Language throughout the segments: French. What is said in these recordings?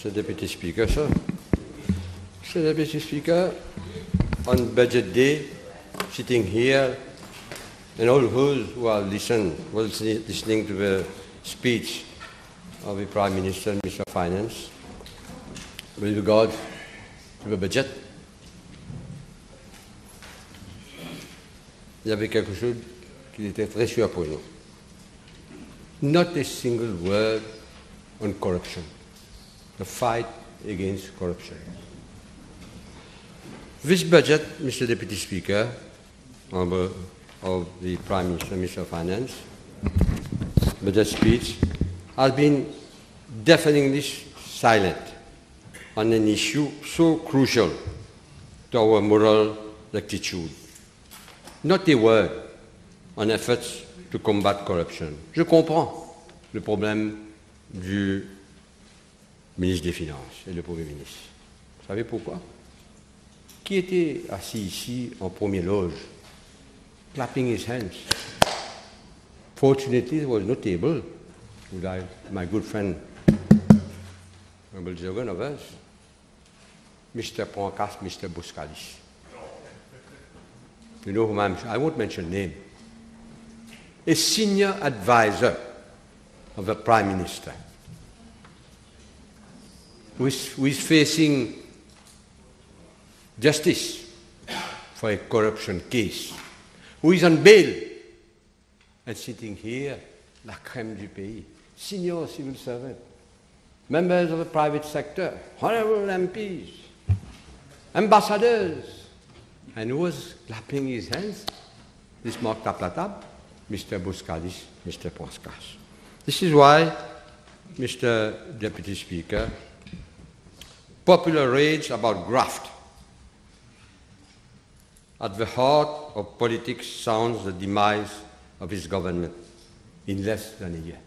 Mr. Deputy Speaker, sir. Mr. Deputy Speaker, on budget day, sitting here, and all those who are listening to the speech of the Prime Minister and Minister of Finance with regard to the budget, il y avait quelque chose qui était très surprenant. Not a single word on corruption, the fight against corruption. This budget, Mr. Deputy Speaker, of the Prime Minister, Minister of Finance, budget speech, has been deafeningly silent on an issue so crucial to our moral rectitude. Not a word on efforts to combat corruption. Je comprends le problème du ministre des Finances et du Premier ministre. Vous savez pourquoi? Qui était assis ici en première loge, clapping his hands? Fortunately, there was no table. My good friend, Honorable Jogan of us, Mr. Poncas, Mr. Buscalis. You know whom I won't mention name. A senior advisor of the Prime Minister who is facing justice for a corruption case, who is on bail and sitting here, la crème du pays, senior civil servant, members of the private sector, honorable MPs, ambassadors, and who was clapping his hands? This Mark Taplatab, Mr. Buscalis, Mr. Poncas. This is why, Mr. Deputy Speaker, popular rage about graft at the heart of politics sounds the demise of his government in less than a year.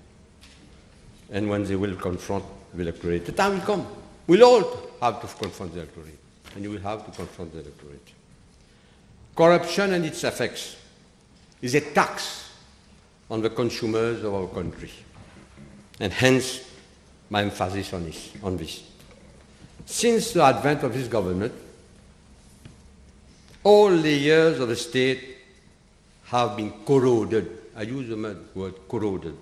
And when they will confront the electorate, the time will come. We'll all have to confront the electorate, and you will have to confront the electorate. Corruption and its effects is a tax on the consumers of our country, and hence my emphasis on this. Since the advent of this government, all layers of the state have been corroded, I use the word corroded,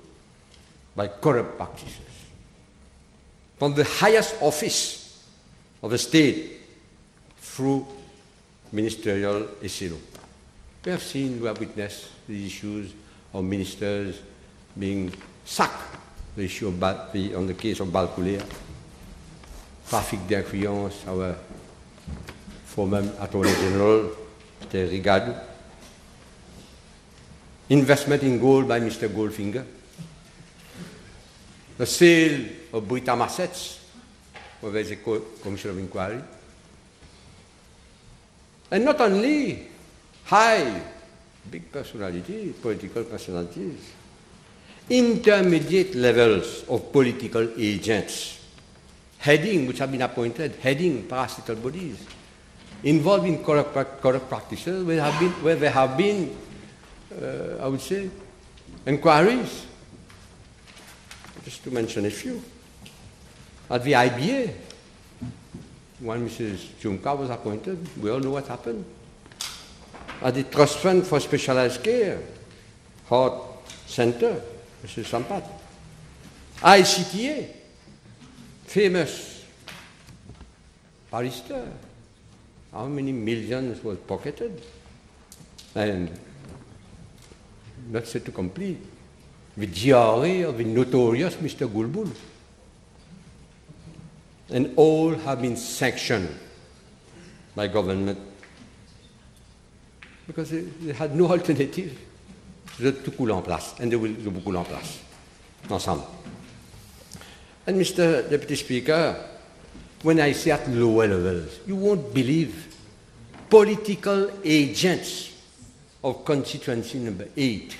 by corrupt practices. From the highest office of the state through ministerial echelon. We have witnessed the issues of ministers being sacked, the issue of on the case of Balcoulea, trafic d'influence, our former Attorney General, Mr. Rigado, investment in gold by Mr. Goldfinger, the sale of Britam assets, where there is a commission of inquiry, and not only high, big personalities, political personalities, intermediate levels of political agents, which have been appointed, heading parasitical bodies, involved in corrupt practices where there have been, I would say, inquiries. Just to mention a few. At the IBA, when Mrs. Junka was appointed, we all know what happened. At the Trust Fund for Specialized Care, Heart Center, Mrs. Sampat. ICTA, famous barrister. How many millions was pocketed? And not said to complete. The GRA of the notorious Mr. Gulbul. And all have been sanctioned by government because they had no alternative. They tout coule en place, and they will coule en place, ensemble. And Mr. Deputy Speaker, when I say at lower levels, you won't believe political agents of constituency number 8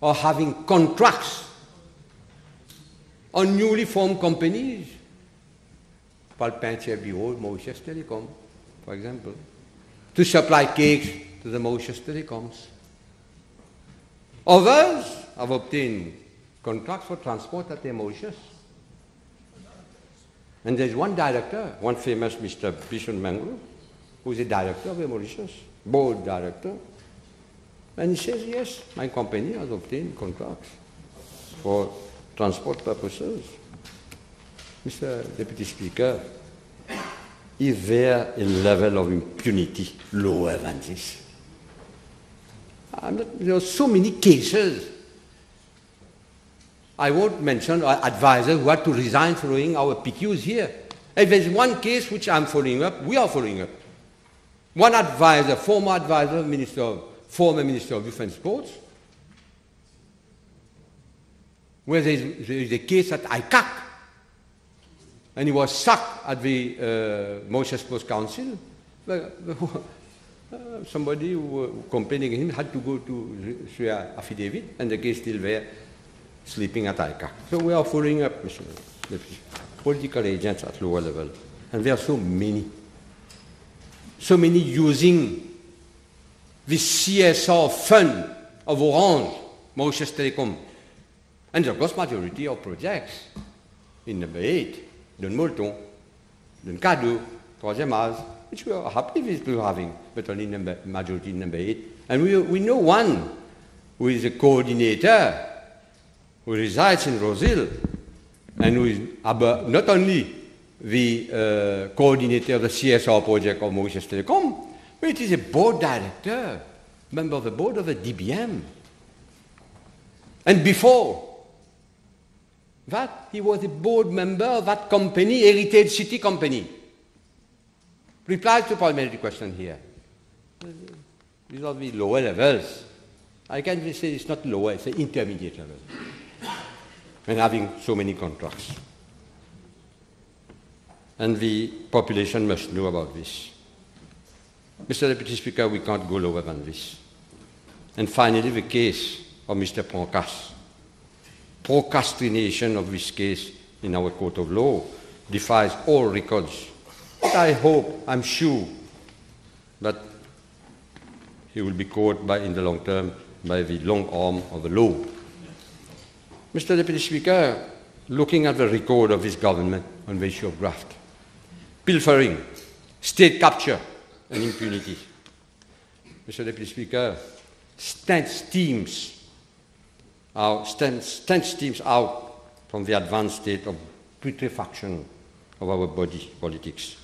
are having contracts on newly formed companies, Palpintier Bureau, Mauritius Telecom, for example, to supply cakes to the Mauritius Telecoms. Others have obtained contracts for transport at the Mauritius. And there's one director, one famous Mr. Bishon Mangro, who's a director of the Mauritius, board director. And he says, yes, my company has obtained contracts for transport purposes. Mr. Deputy Speaker, is there a level of impunity lower than this? There are so many cases. I won't mention advisors who had to resign following our PQs here. If there's one case which I'm following up, we are following up. One advisor, former advisor, former Minister of Youth and Sports, where there is a case at ICAC, and he was sacked at the Mauritius Sports Council. Somebody who complaining him had to go to swear affidavit, and the case still there, sleeping at ICAC. So we are following up, Mr. Deputy. Political agents at lower level, and there are so many using the CSR fund of Orange, Mauritius Telecom, and the vast majority of projects in number 8, Don Molton, Don Cado, Troisième Âge, which we are happy with having, but only majority number 8. And we know one who is a coordinator who resides in Rosehill and who is not only the coordinator of the CSR project of Mauritius Telecom, but it is a board director, member of the board of the DBM. And before that, he was a board member of that company, Heritage City Company. Replies to parliamentary question here. These are the lower levels. I can't say it's not lower, it's the intermediate level. And having so many contracts. And the population must know about this. Mr. Deputy Speaker, we can't go lower than this. And finally, the case of Mr. Prancas. Procrastination of this case in our court of law defies all records. But I hope, I'm sure, that he will be caught in the long term by the long arm of the law. Mr. Deputy Speaker, looking at the record of this government on the issue of graft, pilfering, state capture, and impunity, Mr. Deputy Speaker, stands teams out from the advanced state of putrefaction of our body politics.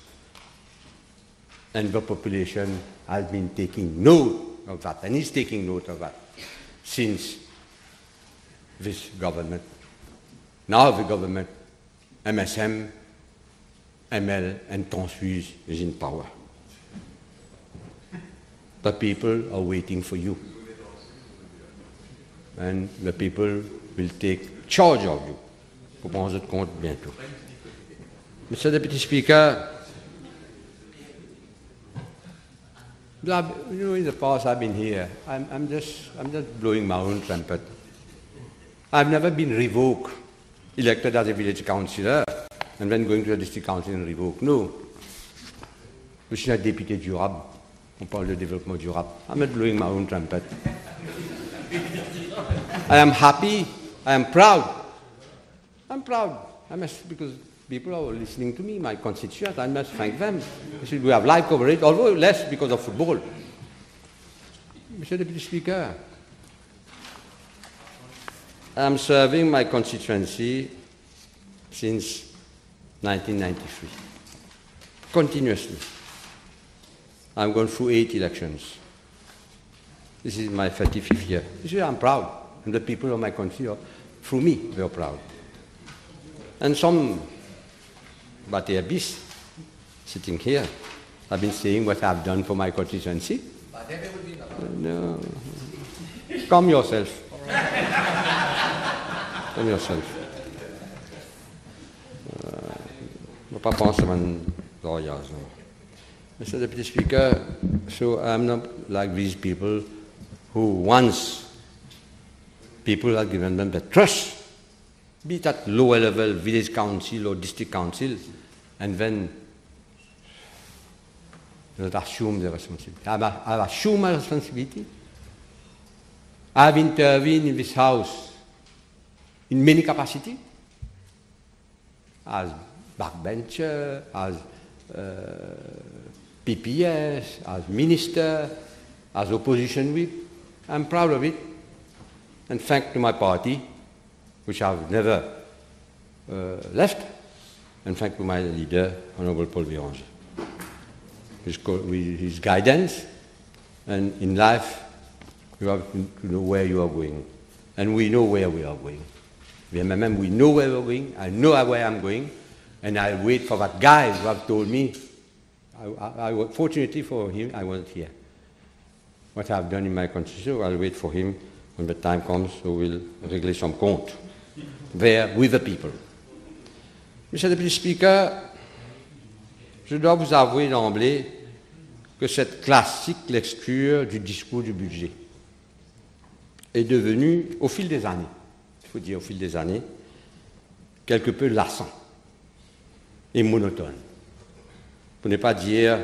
And the population has been taking note of that, and is taking note of that since this government, now the government, MSM, ML, and Transfuse is in power. The people are waiting for you. And the people will take charge of you. Pour prendre compte bientôt. Mr. Deputy Speaker, you know, in the past I've been here. I'm just blowing my own trumpet. I've never been revoked, elected as a village councillor, and then going to the district council and revoked. No. Je suis un député durable. On parle de développement durable. I'm not blowing my own trumpet. I am happy. I am proud. I'm proud. I must, because people are listening to me, my constituents. I must thank them. We have live coverage, although less because of football. Mr. Deputy Speaker, I am serving my constituency since 1993, continuously. I'm going through 8 elections. This is my 35th year. You see, I'm proud. And the people of my country, through me, they are proud. And some Bate Abyss, sitting here, have been saying what I've done for my constituency. No. Calm yourself. Calm yourself. Mr. Deputy Speaker, so I'm not like these people who once people have given them the trust, be it at lower level, village council or district council, and then not assume the responsibility. I've assumed my responsibility. I've intervened in this house in many capacities, as backbencher, as PPS, as minister, as opposition whip. I'm proud of it. And thanks to my party, which I've never left, and thanks to my leader, Honorable Paul Véranger. With his guidance, and in life, you have to know where you are going. And we know where we are going. We know where we're going, I know where I'm going, and I'll wait for that guy who have told me. Fortunately for him, I wasn't here. What I've done in my constitution, I'll wait for him when the time comes, so we'll régler some compte there with the people. Monsieur le Deputy Speaker, je dois vous avouer d'emblée que cette classique lecture du discours du budget est devenue, au fil des années, il faut dire au fil des années, quelque peu lassant et monotone. Pour ne pas dire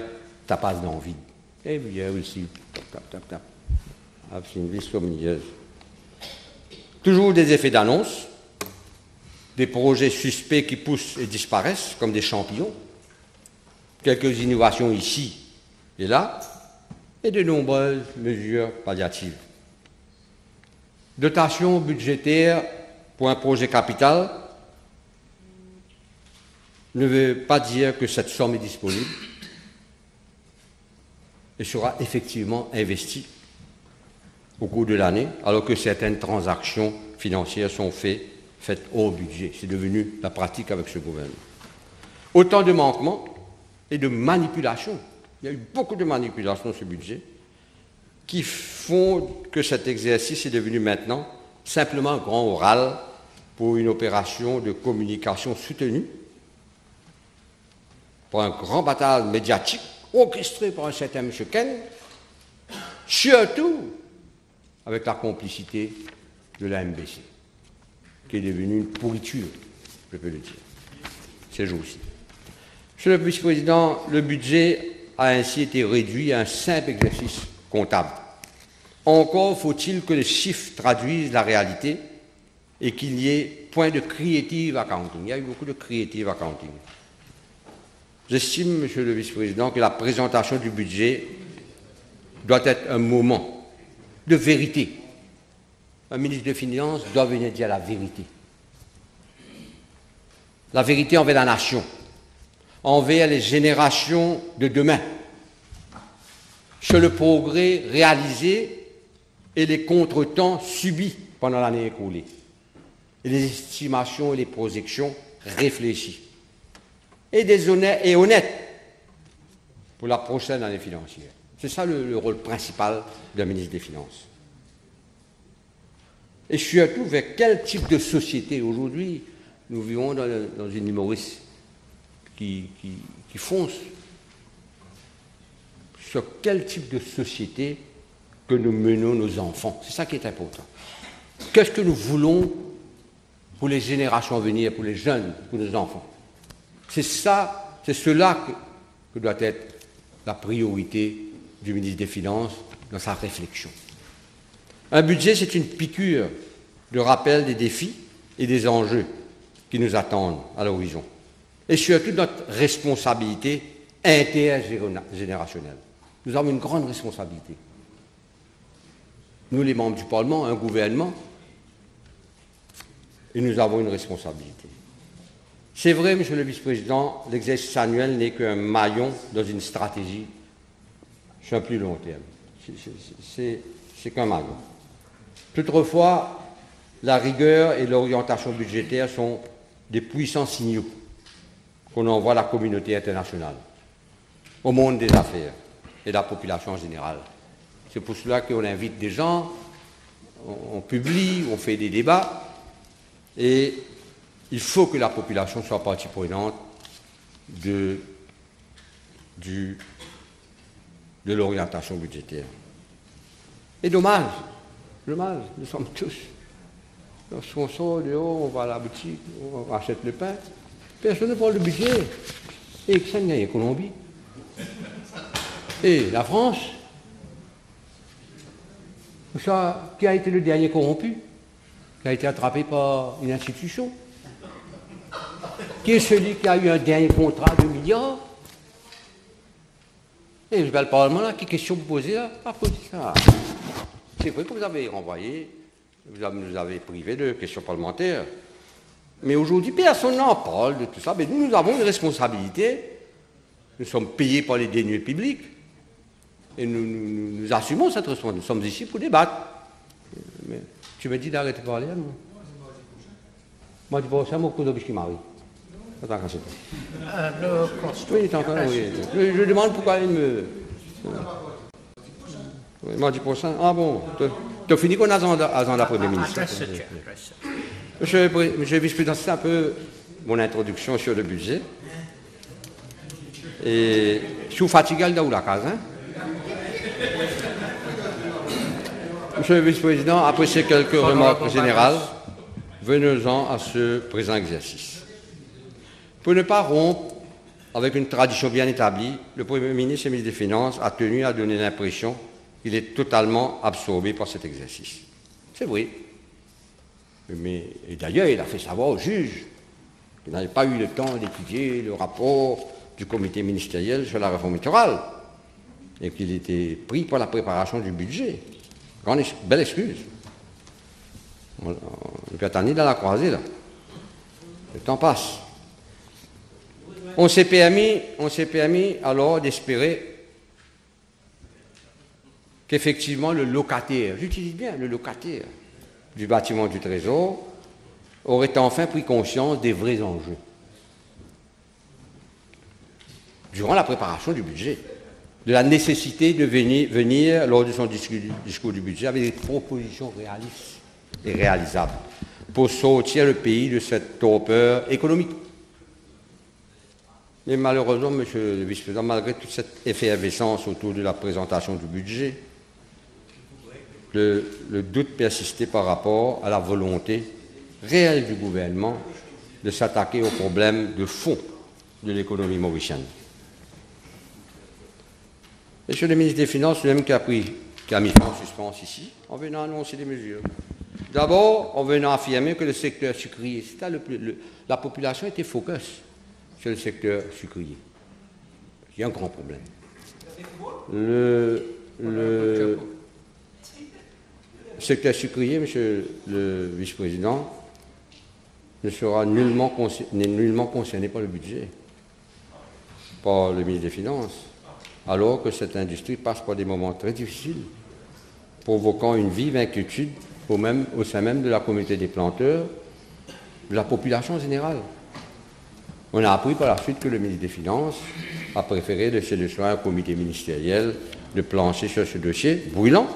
tapas d'envie. Et bien aussi, tap. I've seen this so many years. Toujours des effets d'annonce, des projets suspects qui poussent et disparaissent comme des champignons, quelques innovations ici et là, et de nombreuses mesures palliatives. Dotation budgétaire pour un projet capital ne veut pas dire que cette somme est disponible et sera effectivement investie au cours de l'année, alors que certaines transactions financières sont faites hors budget. C'est devenu la pratique avec ce gouvernement. Autant de manquements et de manipulations. Il y a eu beaucoup de manipulations dans ce budget qui font que cet exercice est devenu maintenant simplement un grand oral pour une opération de communication soutenue, pour un grand bataille médiatique orchestré par un certain M. Ken, surtout avec la complicité de la MBC, qui est devenue une pourriture, je peux le dire, ces jours-ci. Monsieur le Vice-président, le budget a ainsi été réduit à un simple exercice comptable. Encore faut-il que les chiffres traduisent la réalité et qu'il y ait point de creative accounting. Il y a eu beaucoup de creative accounting. J'estime, Monsieur le Vice-président, que la présentation du budget doit être un moment de vérité. Un ministre des Finances doit venir dire la vérité. La vérité envers la nation, envers les générations de demain, sur le progrès réalisé et les contretemps subis pendant l'année écoulée, et les estimations et les projections réfléchies, et honnêtes pour la prochaine année financière. C'est ça le rôle principal d'un ministre des Finances. Et surtout, vers quel type de société aujourd'hui nous vivons dans une humoriste qui fonce, sur quel type de société que nous menons nos enfants. C'est ça qui est important. Qu'est-ce que nous voulons pour les générations à venir, pour les jeunes, pour nos enfants? C'est ça, c'est cela que doit être la priorité du ministre des Finances dans sa réflexion. Un budget, c'est une piqûre de rappel des défis et des enjeux qui nous attendent à l'horizon. Et surtout notre responsabilité intergénérationnelle. Nous avons une grande responsabilité. Nous, les membres du Parlement, un gouvernement, et nous avons une responsabilité. C'est vrai, Monsieur le Vice-président, l'exercice annuel n'est qu'un maillon dans une stratégie sur un plus long terme. C'est qu'un maillon. Toutefois, la rigueur et l'orientation budgétaire sont des puissants signaux qu'on envoie à la communauté internationale, au monde des affaires et à la population en général. C'est pour cela qu'on invite des gens, on publie, on fait des débats, et il faut que la population soit partie prenante de l'orientation budgétaire. Et dommage, nous sommes tous. Lorsqu'on sort dehors, on va à la boutique, on achète le pain, personne ne parle de budget. Et que ça n'y a Colombie. Et la France, ça, qui a été le dernier corrompu, qui a été attrapé par une institution. qui est celui qui a eu un dernier contrat de milliards. Et le Parlement, là, qui question vous posez là? Pas poser ça. C'est vrai que vous avez renvoyé, vous nous avez privé de questions parlementaires. Mais aujourd'hui, personne n'en parle de tout ça. Mais nous avons une responsabilité. Nous sommes payés par les deniers publics. Et nous assumons cette responsabilité. Nous sommes ici pour débattre. Mais tu me dis d'arrêter de parler, moi? Moi, tu penses à mon coup de qui m'arrive. Attends, quand c'est oui, il est encore là, oui. Je demande pourquoi il me... Oui, moi, 10%. Ah bon, tu as fini qu'on a agenda Premier ministre. Monsieur le vice-président, c'est un peu mon introduction sur le budget. Et je suis fatigué dans la case. Hein? Monsieur le vice-président, après ces quelques remarques générales, venons-en à ce présent exercice. Pour ne pas rompre avec une tradition bien établie, le Premier ministre et le ministre des Finances a tenu à donner l'impression qu'il est totalement absorbé par cet exercice. C'est vrai. Et d'ailleurs, il a fait savoir au juge qu'il n'avait pas eu le temps d'étudier le rapport du comité ministériel sur la réforme électorale et qu'il était pris par la préparation du budget. Belle excuse. On peut attendre dans la croisée, là. Le temps passe. On s'est permis alors d'espérer qu'effectivement le locataire, j'utilise bien le locataire du bâtiment du Trésor, aurait enfin pris conscience des vrais enjeux durant la préparation du budget, de la nécessité de venir lors de son discours du budget avec des propositions réalistes et réalisables pour sortir le pays de cette torpeur économique. Mais malheureusement, Monsieur le Vice-président, malgré toute cette effervescence autour de la présentation du budget, le doute persistait par rapport à la volonté réelle du gouvernement de s'attaquer aux problèmes de fond de l'économie mauricienne. Monsieur le ministre des Finances, lui-même qui a mis fin en suspens ici, en venant annoncer des mesures. D'abord, en venant affirmer que le secteur sucrier, la population était focus sur le secteur sucrier. Il y a un grand problème. Le secteur sucrier, Monsieur le Vice-président, ne sera nullement concerné par le budget, par le ministre des Finances, alors que cette industrie passe par des moments très difficiles, provoquant une vive inquiétude au sein même de la communauté des planteurs, de la population générale. On a appris par la suite que le ministre des Finances a préféré laisser le soin au comité ministériel de plancher sur ce dossier brûlant,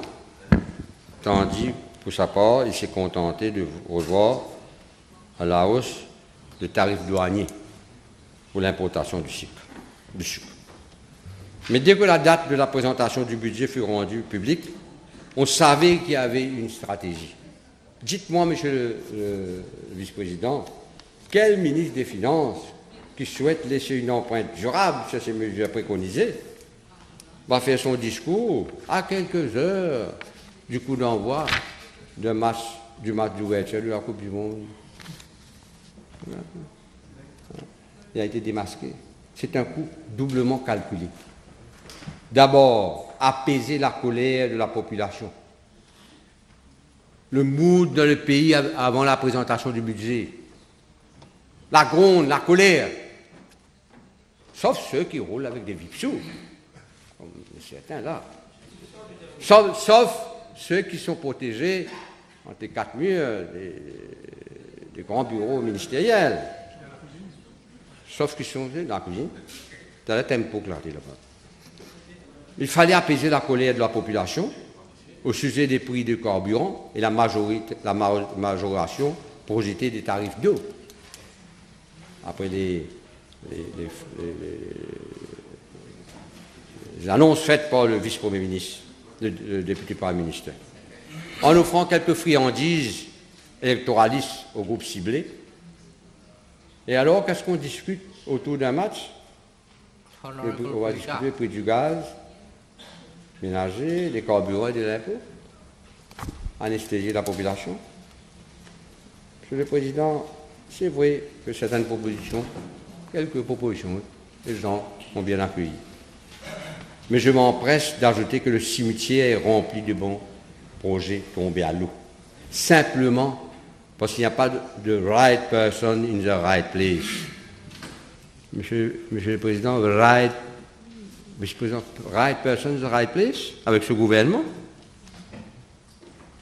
tandis, pour sa part, il s'est contenté de revoir à la hausse le tarif douanier pour l'importation du sucre. Mais dès que la date de la présentation du budget fut rendue publique, on savait qu'il y avait une stratégie. Dites-moi, Monsieur le Vice-président, quel ministre des Finances qui souhaite laisser une empreinte durable sur ces mesures préconisées va faire son discours à quelques heures du coup d'envoi du match d'ouverture de la Coupe du Monde? Il a été démasqué. C'est un coup doublement calculé. D'abord, apaiser la colère de la population. Le mood dans le pays avant la présentation du budget. La gronde, la colère. Sauf ceux qui roulent avec des vipsous, comme certains là. Sauf ceux qui sont protégés entre les quatre murs des grands bureaux ministériels. Sauf qu'ils sont dans la cuisine. Dans le tempo là-bas. Il fallait apaiser la colère de la population au sujet des prix de carburant et la majoration projetée des tarifs d'eau. Après les annonces faites par le vice-premier ministre, le député Premier ministre, en offrant quelques friandises électoralistes au groupe ciblé. Et alors, qu'est-ce qu'on discute autour d'un match? On va discuter le prix du gaz ménager, des carburants et des impôts, anesthésier la population. Monsieur le Président, c'est vrai que certaines propositions, quelques propositions, les gens ont bien accueilli. Mais je m'empresse d'ajouter que le cimetière est rempli de bons projets tombés à l'eau. Simplement parce qu'il n'y a pas de right person in the right place. Monsieur le Président, right person in the right place avec ce gouvernement.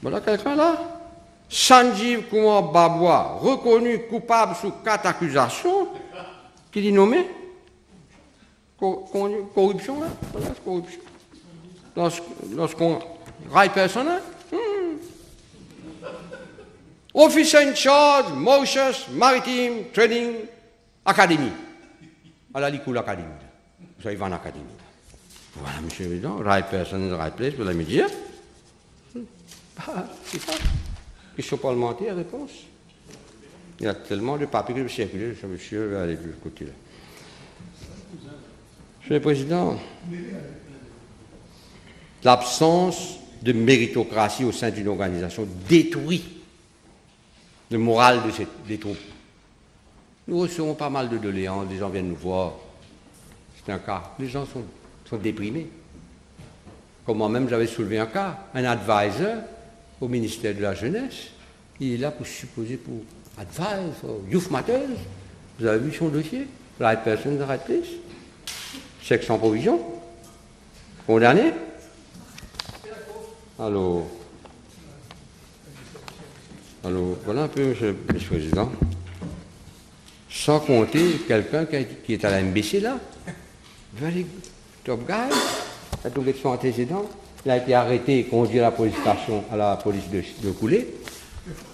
Voilà quelqu'un là. Sanjeev Kumar Babwa, reconnu coupable sous 4 accusations, qui dit nommé. Corruption là, voilà, corruption. Lorsqu'on right person là. Officer in charge, Mauritius Maritime Training Academy. À la Licoule Academy. Vous savez, Van Academy. Voilà, monsieur le président, right person in the right place, vous allez me dire. C'est ça. Question parlementaire, réponse. Il y a tellement de papiers qui circulent, monsieur va aller de l'autre côté là. Monsieur le Président, l'absence de méritocratie au sein d'une organisation détruit le moral des troupes. Nous recevons pas mal de doléances, des gens viennent nous voir. C'est un cas. Les gens sont déprimés. Comme moi-même, j'avais soulevé un cas. Un advisor au ministère de la Jeunesse, il est là pour supposer pour advise, for Youth Matters. Vous avez vu son dossier? Right person, the right place. Chèque sans provision. Condamné. Alors, voilà un peu, Monsieur le Président. Sans compter quelqu'un qui est à la MBC là. Very top guy. Il a trouvé son antécédent. Il a été arrêté et conduit à la police station, à la police de Coulé.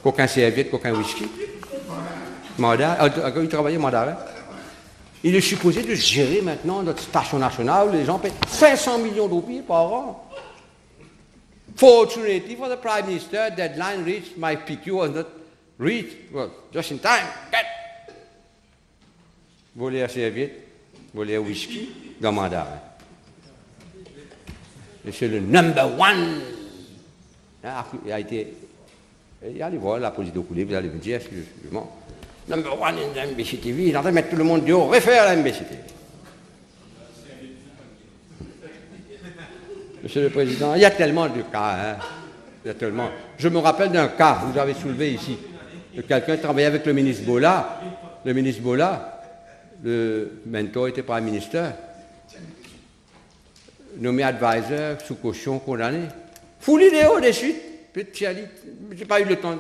Qu'aucun serviette, qu'aucun whisky. Mandat, il travaillait mandat. Hein? Il est supposé de gérer maintenant notre station nationale où les gens payent 500 millions de roupies par an. Fortunately for the Prime Minister, deadline reached, my PQ was not reached. Well, just in time. Get! Voler la serviette, voler un whisky, dans le mandat. Et c'est le number one. Il a été. Allez voir la police de Coulé, vous allez me dire, excusez-moi. Number one in the MBCTV, il est en train de mettre tout le monde dehors, réfère à la MBCTV. Monsieur le Président, il y a tellement de cas, hein. Il y a tellement. Je me rappelle d'un cas, vous avez soulevé ici, de quelqu'un qui travaillait avec le ministre Bola. Le ministre Bola, le mentor était Prime Minister, nommé advisor, sous caution, condamné. Foulé dehors de suite. Je n'ai pas eu le temps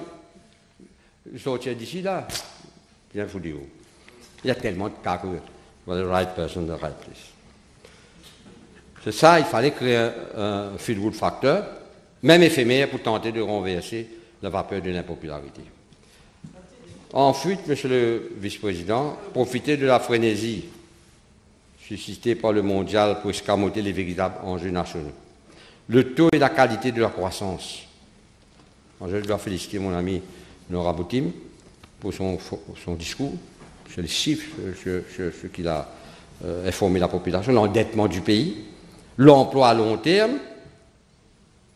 de sortir d'ici là. Bien foulé dehors. Il y a tellement de cas que the right person, the right place. C'est ça, il fallait créer un feel-good factor, même éphémère, pour tenter de renverser la vapeur de l'impopularité. Ensuite, Monsieur le Vice-président, profiter de la frénésie suscitée par le mondial pour escamoter les véritables enjeux nationaux. Le taux et la qualité de la croissance. Je dois féliciter mon ami Nora Boutim pour son discours, sur les chiffres, sur ce qu'il a informé la population, l'endettement du pays. L'emploi à long terme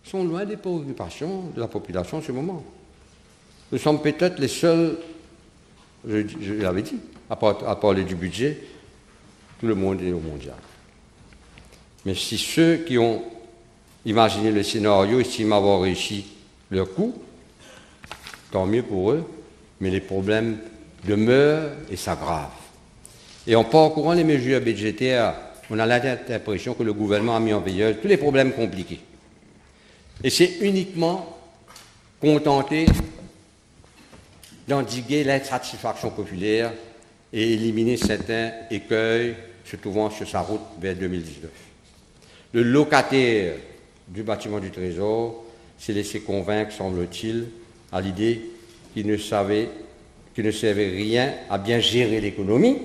sont loin des préoccupations de la population en ce moment. Nous sommes peut-être les seuls, je l'avais dit, à parler du budget, tout le monde est au mondial. Mais si ceux qui ont imaginé le scénario estiment avoir réussi leur coup, tant mieux pour eux, mais les problèmes demeurent et s'aggravent. Et en parcourant les mesures budgétaires, on a l'impression que le gouvernement a mis en veilleuse tous les problèmes compliqués. Et c'est uniquement contenté d'endiguer l'insatisfaction populaire et éliminer certains écueils se trouvant sur sa route vers 2019. Le locataire du bâtiment du Trésor s'est laissé convaincre, semble-t-il, à l'idée qu'il ne servait rien à bien gérer l'économie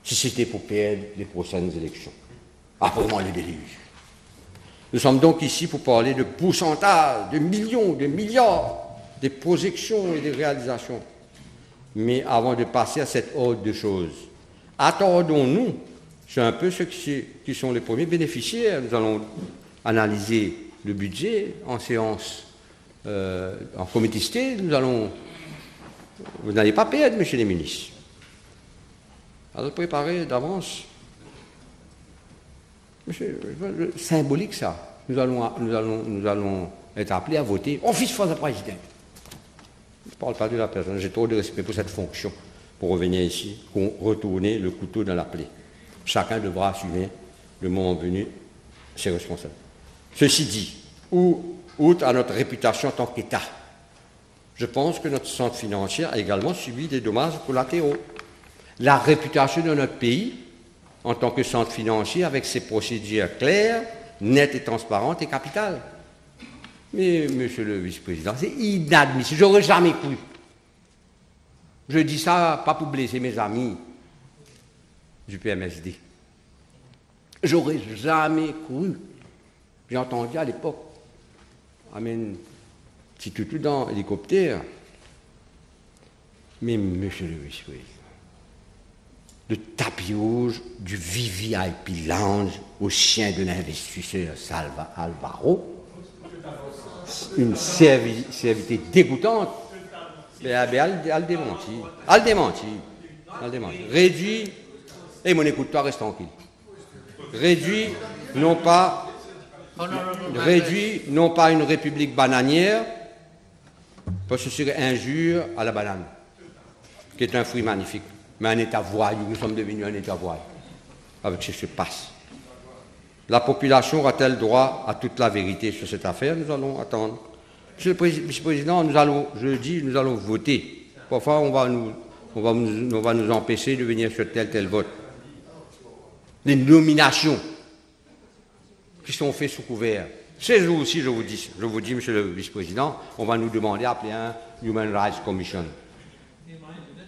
si c'était pour perdre les prochaines élections. Vraiment le déluge. Nous sommes donc ici pour parler de pourcentage, de millions, de milliards, des projections et des réalisations. Mais avant de passer à cette ordre de choses, attendons-nous, c'est un peu ceux qui sont les premiers bénéficiaires. Nous allons analyser le budget en séance, en comité, nous allons Vous n'allez pas perdre, monsieur le ministre. Alors préparez d'avance. Symbolique ça. Nous allons être appelés à voter office face à président. Je ne parle pas de la personne, j'ai trop de respect pour cette fonction, pour revenir ici, pour retourner le couteau dans la plaie. Chacun devra assumer le moment venu ses responsabilités. Ceci dit, outre à notre réputation en tant qu'État, je pense que notre centre financier a également subi des dommages collatéraux. La réputation de notre pays en tant que centre financier avec ses procédures claires, nettes et transparentes est capitale. Mais, monsieur le vice-président, c'est inadmissible. J'aurais jamais cru. Je dis ça pas pour blesser mes amis du PMSD. J'aurais jamais cru. J'ai entendu à l'époque, amène petit toutou dans l'hélicoptère. Mais, monsieur le vice-président, le tapis rouge du VVIP Lounge au chien de l'investisseur Salva Alvaro, une servité dégoûtante, mais elle démentit. Elle démentit. Réduit, et mon écoute-toi, reste tranquille. Réduit, non pas une république bananière, parce que ce serait injure à la banane, qui est un fruit magnifique, mais un État voyou. Nous sommes devenus un État voyou, avec ce qui se passe. La population aura-t-elle droit à toute la vérité sur cette affaire? Nous allons attendre. Monsieur le Vice-président, nous allons voter. Parfois, on va nous empêcher de venir sur tel vote. Les nominations qui sont faites sous couvert. Ces jours aussi, je vous dis, monsieur le Vice-président, on va nous demander d'appeler un Human Rights Commission.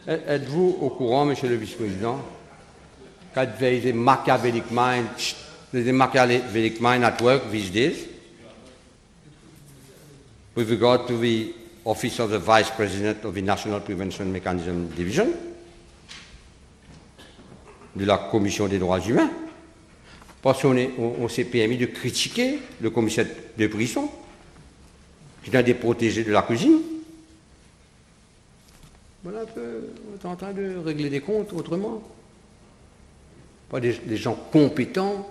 Êtes-vous au courant, monsieur le Vice-président, qu'il y a des Machiavellic mind at work these days with regard to the office of the Vice President of the National Prevention Mechanism Division de la Commission des droits humains, parce qu'on s'est permis de critiquer le commissaire de Brisson, qui est un des protégés de la cuisine. Voilà un peu, on est en train de régler des comptes autrement. Pas des gens compétents,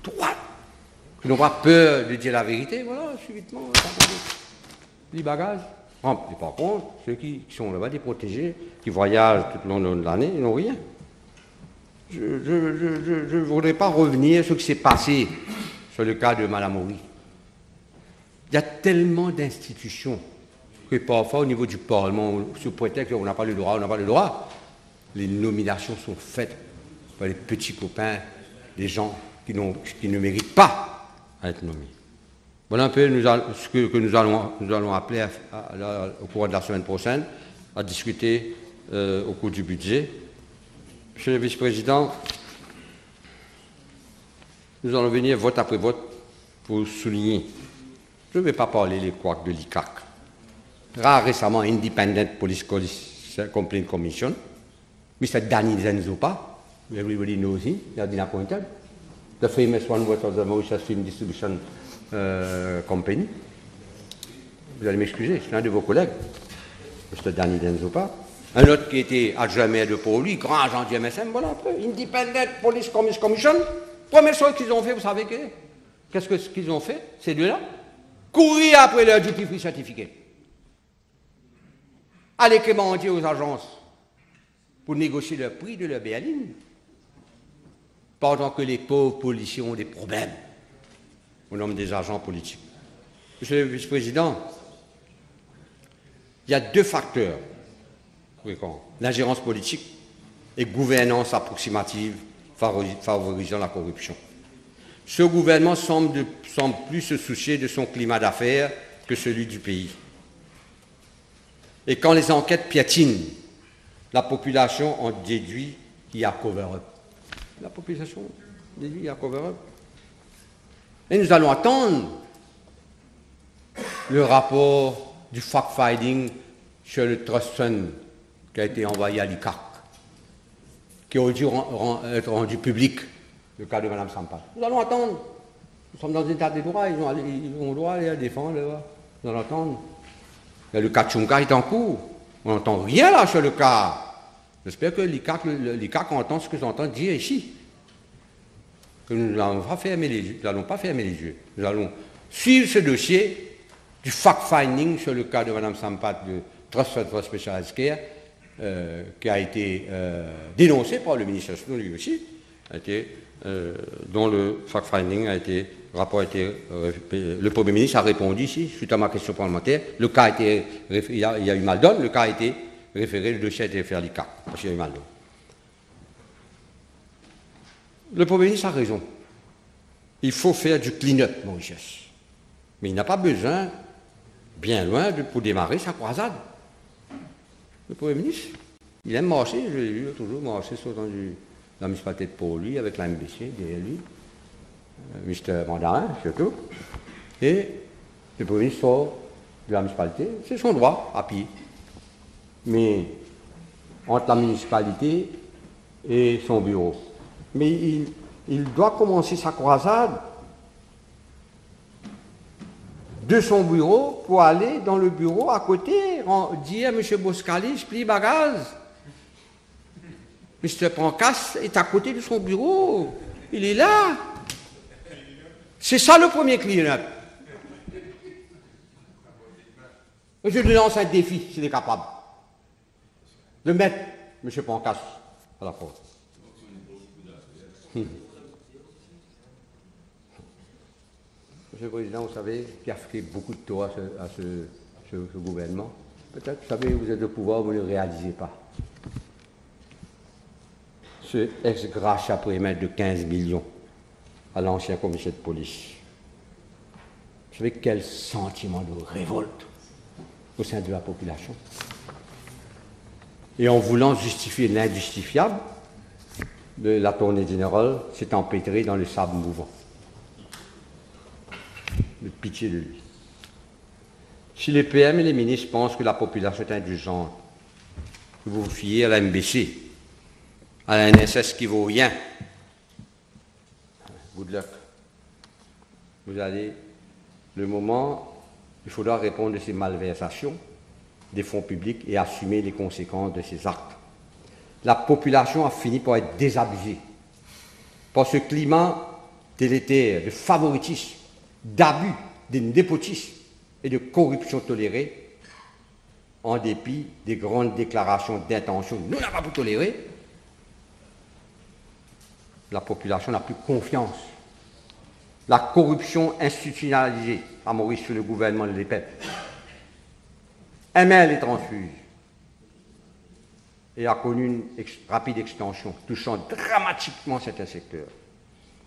droits, qui n'ont pas peur de dire la vérité, voilà, subitement, les bagages. Et par contre, ceux qui sont là-bas, des protégés, qui voyagent tout au long de l'année, ils n'ont rien. Je ne voudrais pas revenir sur ce qui s'est passé sur le cas de Mme Maury. Il y a tellement d'institutions que parfois, au niveau du Parlement, sous prétexte qu'on n'a pas le droit, les nominations sont faites par les petits copains, des gens qui ne méritent pas à être nommés. Voilà un peu ce que nous allons appeler au cours de la semaine prochaine à discuter au cours du budget. Monsieur le Vice-président, nous allons venir vote après vote pour souligner. Je ne vais pas parler des couacs de l'ICAC. Récemment, Independent Police Complaint Commission, Mr. Danny Zenzopa, everybody knows him, he has been appointed. The famous one was of the Mauritius Film Distribution Company. Vous allez m'excuser, c'est un de vos collègues, Mr. Danny Zenzopa. Un autre qui était adjoint maire de Pau-Louis, grand agent du MSM, voilà un peu, Independent Police Commission. Première chose qu'ils ont fait, vous savez qu'est-ce qu'ils ont fait, ces deux-là? Courir après leur duty free certificate. Aller commander aux agences pour négocier le prix de leur berline, pendant que les pauvres policiers ont des problèmes au nom des agents politiques. Monsieur le Vice-président, il y a deux facteurs, l'ingérence politique et gouvernance approximative favorisant la corruption. Ce gouvernement semble plus se soucier de son climat d'affaires que celui du pays. Et quand les enquêtes piétinent, la population en déduit qu'il y a cover-up. La population déduit qu'il y a cover-up. Et nous allons attendre le rapport du fact-finding sur le Trust Fund qui a été envoyé à l'ICAC, qui aurait dû être rendu public, le cas de Mme Sampal. Nous allons attendre. Nous sommes dans un état de droit, ils ont le droit à les défendre. Nous allons attendre. Le cas de Chunga est en cours. On n'entend rien là sur le cas. J'espère que l'ICAC entend ce que j'entends dire ici. Que nous n'allons pas fermer les yeux. Nous allons suivre ce dossier du fact-finding sur le cas de Mme Sampat de Transfer for Specialized Care, qui a été dénoncé par le ministre lui aussi, dont le fact-finding le Premier ministre a répondu ici, suite à ma question parlementaire, le cas a été, il y a eu mal donne, le cas a été référé, le dossier a été référé à l'ICAC, parce qu'il y a eu mal donne. Le Premier ministre a raison. Il faut faire du clean-up, Mauritius. Mais il n'a pas besoin, bien loin, pour démarrer sa croisade. Le Premier ministre, il aime marcher, je l'ai vu toujours marcher sur la municipalité de Port-Louis avec la MBC derrière lui, Mr. Mandarin surtout, et le Premier ministre sort de la municipalité, c'est son droit à pied. Mais entre la municipalité et son bureau. Mais il doit commencer sa croisade de son bureau pour aller dans le bureau à côté, dire à M. Boscali, je plie bagage. M. Pancas est à côté de son bureau. Il est là. C'est ça le premier clean-up. Je lui lance un défi, s'il est capable, de mettre M. Pancas à la porte. Monsieur le Président, vous savez, qui a fait beaucoup de tort à ce gouvernement. Peut-être, vous savez, vous êtes au pouvoir, vous ne le réalisez pas. Ce ex-grache après mettre de 15 millions à l'ancien commissaire de police. Vous savez quel sentiment de révolte au sein de la population. Et en voulant justifier l'injustifiable, la tournée générale s'est empêtrée dans le sable mouvant. De pitié de lui. Si les PM et les ministres pensent que la population est indulgente, que vous vous fiez à la MBC, à la NSS qui vaut rien, good luck. Vous allez, le moment, il faudra répondre de ces malversations des fonds publics et assumer les conséquences de ces actes. La population a fini par être désabusée par ce climat délétère de favoritisme, d'abus, de népotisme et de corruption tolérée, en dépit des grandes déclarations d'intention. Nous n'avons pas pu tolérer. La population n'a plus confiance. La corruption institutionnalisée à Maurice sur le gouvernement de l'EPEP émet les transfuges et a connu une rapide extension, touchant dramatiquement certains secteurs.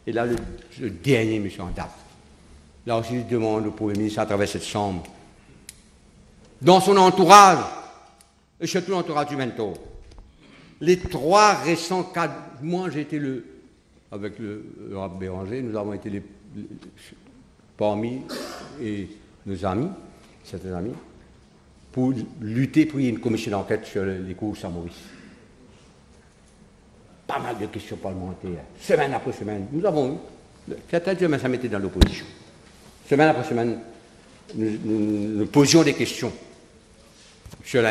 Et là, le dernier monsieur en date. Là aussi, je demande au Premier ministre à travers cette chambre, dans son entourage, et surtout l'entourage du mentor, les 3 récents cas, moi j'ai été avec le Rab Béranger, nous avons été parmi nos amis, certains amis, pour lutter pour une commission d'enquête sur les courses à Maurice. Pas mal de questions parlementaires, semaine après semaine. Nous avons eu, certains dieux, mais ça m'était dans l'opposition. Semaine après semaine, nous posions des questions sur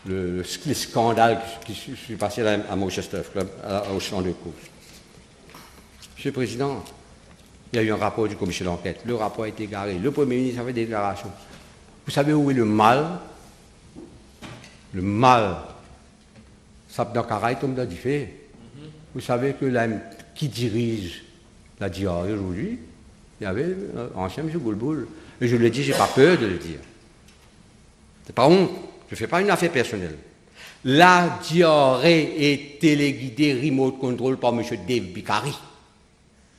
le scandale qui s'est passé à Manchester Club, au champ de course. Monsieur le Président, il y a eu un rapport du commission d'enquête. Le rapport a été égaré. Le Premier ministre a fait des déclarations. Vous savez où est le mal? Le mal. Ça dans Caraï tombe dans du fait. Vous savez que qui dirige la diarrhée aujourd'hui, il y avait l'ancien M. Boulboul. Et je le dis, je n'ai pas peur de le dire. C'est pas honte. Je ne fais pas une affaire personnelle. La diarrhée est téléguidée remote control par M. Dave Bicari,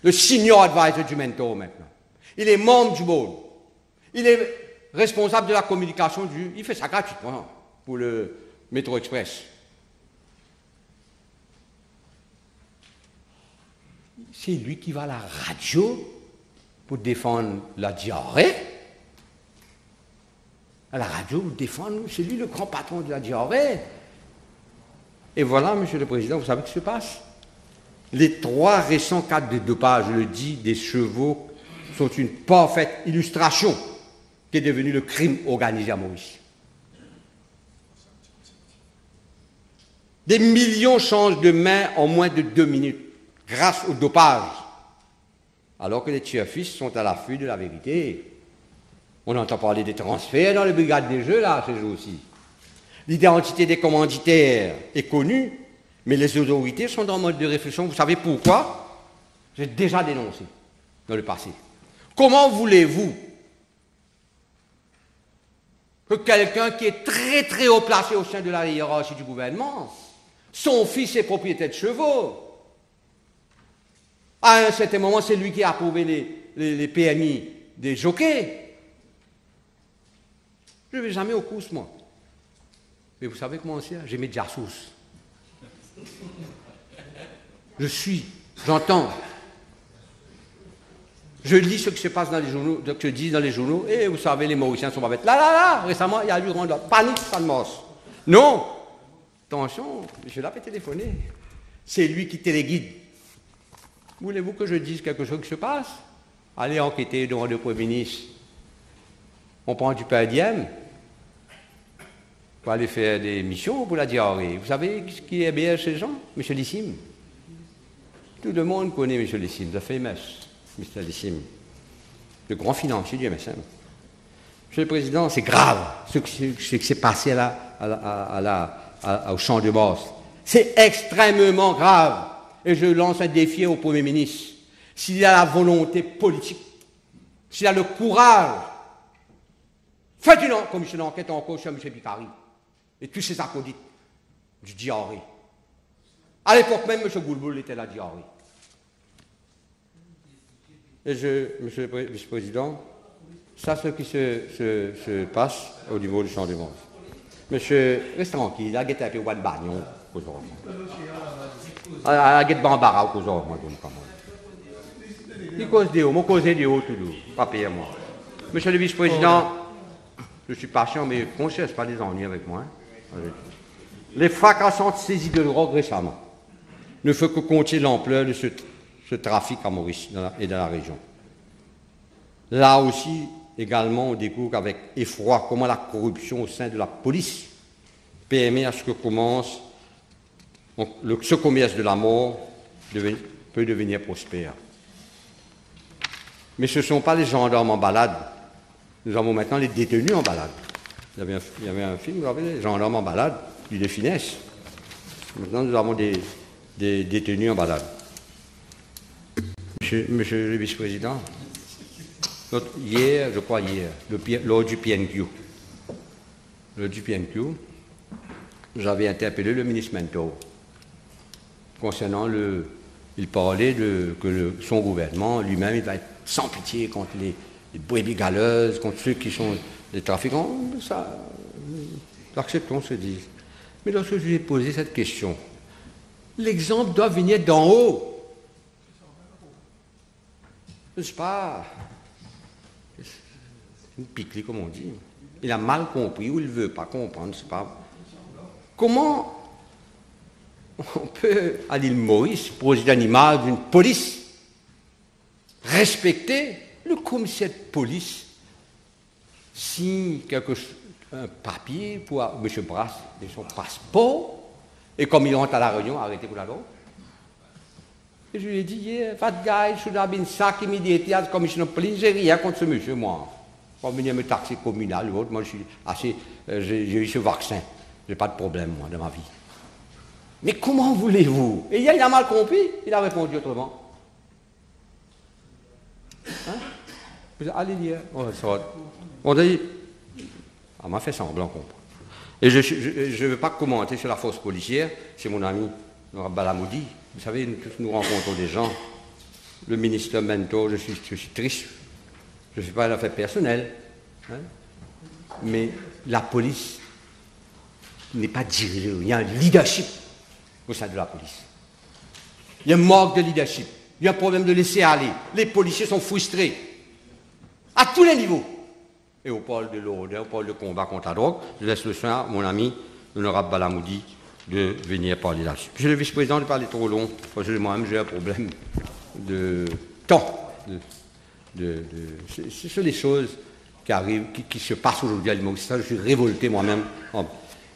le senior advisor du mentor maintenant. Il est membre du board. Il est responsable de la communication il fait ça gratuitement pour le Métro Express. C'est lui qui va à la radio pour défendre la diarrhée. À la radio, pour défendre, c'est lui le grand patron de la diarrhée. Et voilà, Monsieur le Président, vous savez ce qui se passe? Les 3 récents cas de dopage, je le dis, des chevaux, sont une parfaite illustration qui est devenu le crime organisé à Maurice. Des millions changent de main en moins de 2 minutes, grâce au dopage. Alors que les tueurs-fils sont à l'affût de la vérité. On entend parler des transferts dans les brigades des jeux, là, ces jours-ci. L'identité des commanditaires est connue, mais les autorités sont en mode de réflexion. Vous savez pourquoi? J'ai déjà dénoncé dans le passé. Comment voulez-vous que quelqu'un qui est très très haut placé au sein de la hiérarchie du gouvernement, son fils est propriétaire de chevaux, à un certain moment, c'est lui qui a approuvé les PMI des jockeys. Je ne vais jamais aux courses, moi. Mais vous savez comment c'est? J'ai mes jassous. Je suis, j'entends. Je lis ce qui se passe dans les journaux, ce que disent dans les journaux, et vous savez, les Mauriciens sont pas bêtes. Là, récemment, il y a eu Ronda. Panique, ça ne morse. Non! Attention, je l'avais téléphoné. C'est lui qui téléguide. Voulez-vous que je dise quelque chose qui se passe? Allez enquêter devant le Premier ministre. On prend du pain diem pour aller faire des missions pour la diarrhée. Vous savez ce qui est bien chez les gens? M. Lissim. Tout le monde connaît M. Lissim, the famous Mr. Lissim, le grand financier du MSM. Monsieur le Président, c'est grave ce qui s'est passé au champ de Mars. C'est extrêmement grave. Et je lance un défi au Premier ministre. S'il a la volonté politique, s'il a le courage, faites une commission d'enquête encore sur M. Picari et tous ses acolytes du diarrhée. À l'époque même, M. Goulboul était la diarrhée. Et Monsieur le Vice-président, ça c'est ce qui se passe au niveau du champ de Mars. Monsieur, reste tranquille, la guette un peu de bagnon, aujourd'hui. La guette bambara, aujourd'hui, moi, il cause des hauts, moi cause des hauts tout doux, pas pire moi. Monsieur le Vice-président, je suis patient, mais qu'on ne cherche pas des ennuis avec moi. Hein. Les fracassantes saisies de drogue récemment ne font que compter l'ampleur de ce trafic à Maurice et dans la région. Là aussi, également, on découvre avec effroi comment la corruption au sein de la police permet à ce que commence ce commerce de la mort peut devenir prospère. Mais ce ne sont pas les gendarmes en balade. Nous avons maintenant les détenus en balade. Il y avait un film, vous savez, les gendarmes en balade, du de finesse. Maintenant, nous avons des détenus en balade. Monsieur le Vice-président, hier, lors du PNQ, j'avais interpellé le ministre Mento concernant il parlait que son gouvernement lui-même, il va être sans pitié contre les brebis galeuses, contre ceux qui sont des trafiquants. Ça, acceptons ce dit. Mais lorsque je lui ai posé cette question, l'exemple doit venir d'en haut. C'est pas une piquerie, comme on dit. Il a mal compris ou il ne veut pas comprendre. C'est pas. Comment on peut, à l'île Maurice, poser une image d'une police respecter le commissaire de police signe un papier pour M. Brass et son passeport, et comme il rentre à la réunion, arrêtez pour la drogue. Et je lui ai dit, yeah, that guy should have been sacked immediately as commissioner of police. J'ai rien contre ce monsieur, moi. Pas venir me taxer communal ou autre. Moi, je suis assez. J'ai eu ce vaccin. J'ai pas de problème, moi, dans ma vie. Mais comment voulez-vous? Et il a mal compris. Il a répondu autrement. Hein? Allez lire. On dit. Elle m'a fait semblant comprendre. Et je ne veux pas commenter sur la force policière. C'est mon ami Balamoudi. Vous savez, nous rencontrons des gens. Le ministre Mento, je suis triste. Je ne fais pas l'affaire personnelle. Hein? Mais la police n'est pas dirigée. Il y a un leadership au sein de la police. Il y a un manque de leadership. Il y a un problème de laisser aller. Les policiers sont frustrés. À tous les niveaux. Et au pôle de l'ordre, au pôle de combat contre la drogue, je laisse le soin à mon ami, l'honorable Balamoudi, de venir parler là-dessus. Monsieur le vice-président, de parler trop long, parce que moi-même j'ai un problème de temps. Ce sont des choses qui arrive, qui se passe aujourd'hui à l'île Maurice. Je suis révolté moi-même.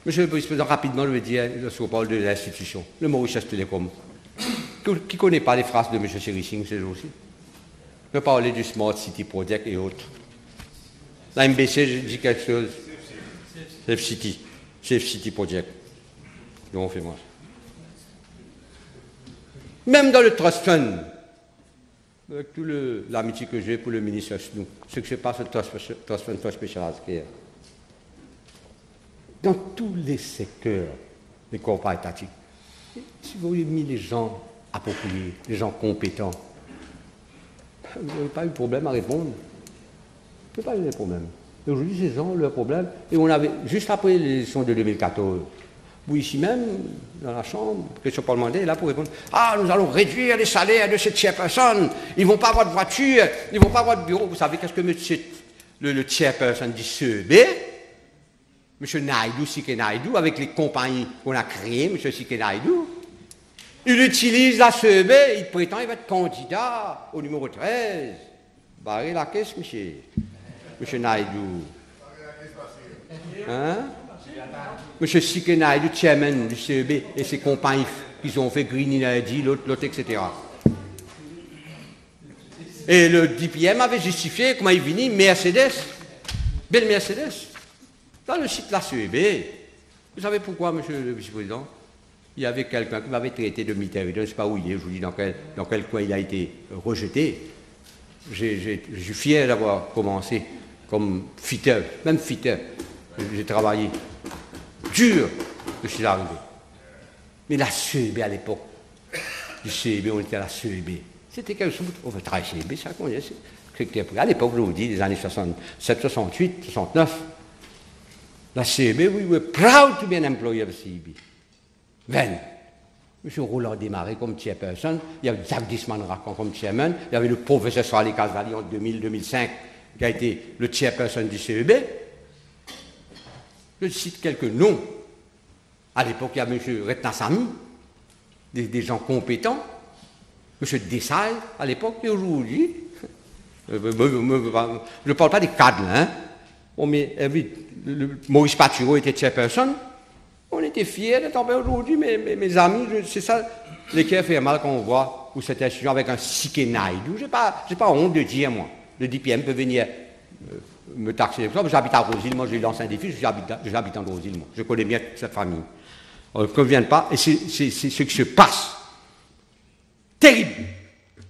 Monsieur le Président, rapidement, je vais dire, lorsqu'on parle de l'institution, le Mauritius Telecom. Qui ne connaît pas les phrases de M. Sherry-Singh ces jours-ci? Je peux parler du Smart City Project et autres. La MBC, je dis quelque chose. Safe City Project. Donc on fait moi. Même dans le Trust Fund, avec toute l'amitié que j'ai pour le ministre Snow, ce que je passe au Trust Fund for Specialized Care, dans tous les secteurs des corps étatiques, si vous avez mis les gens appropriés, les gens compétents, vous n'avez pas eu de problème à répondre. Vous n'avez pas eu de problème. Et aujourd'hui, ces gens ont leurs problèmes. Et on avait, juste après l'élection de 2014, vous ici même, dans la Chambre, question parlementaire, est là pour répondre « Ah, nous allons réduire les salaires de ces chairpersons, ils ne vont pas avoir de voiture, ils ne vont pas avoir de bureau. » Vous savez qu'est-ce que le chairperson du CEB, M. Naidoo, Sike Naidoo, avec les compagnies qu'on a créées, M. Sike Naidoo, il utilise la CEB, il prétend qu'il va être candidat au numéro 13. Barrez la caisse, monsieur. M. Naidoo. Hein? M. Sike Naidoo, chairman du CEB, et ses compagnies qui ont fait Green Energy, l'autre, etc. Et le DPM avait justifié comment il venait Mercedes, belle Mercedes, dans le site de la CEB. Vous savez pourquoi, monsieur le vice-président? Il y avait quelqu'un qui m'avait traité de militaire, je ne sais pas où il est, je vous dis dans quel coin il a été rejeté. Je suis fier d'avoir commencé comme fitter, même fitter. J'ai travaillé dur, je suis arrivé. Mais la CEB à l'époque, du CEB, on était à la CEB. C'était quelque chose, on veut travailler CEB, ça qu'on est. À l'époque, je vous dis, les années 67, 68, 69, la CEB, we were proud to be an employee of the CEB. Then, M. Roland Desmarais comme chairperson, il y avait Jagdish Manrakan comme chairman, il y avait le professeur Saleh Kazvali en 2000-2005 qui a été le chairperson du CEB. Je cite quelques noms. À l'époque, il y a M. Retnasamy, des gens compétents, M. Desai à l'époque, et aujourd'hui, je ne parle pas des cadres, hein. Maurice Paturo était chairperson. On était fiers d'être en paix aujourd'hui, mes amis, c'est ça, les cœurs fait mal quand on voit où cette institution avec un Sike Naidoo. Je n'ai pas honte de dire, moi. Le DPM peut venir me taxer. J'habite à Roseville, moi j'ai lancé un défi, j'habite en Roseville, moi. Je connais bien cette famille. On ne convient pas, et c'est ce qui se passe. Terrible.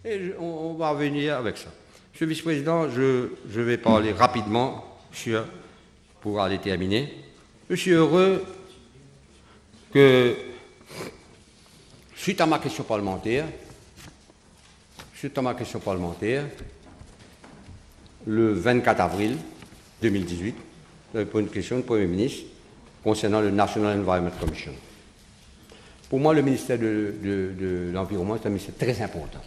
Et on va revenir avec ça. Monsieur le vice-président, je vais parler rapidement, pour aller terminer. Je suis heureux que, suite à ma question parlementaire, le 24 avril 2018, j'avais posé une question au Premier ministre concernant le National Environment Commission. Pour moi, le ministère de l'Environnement est un ministère très important.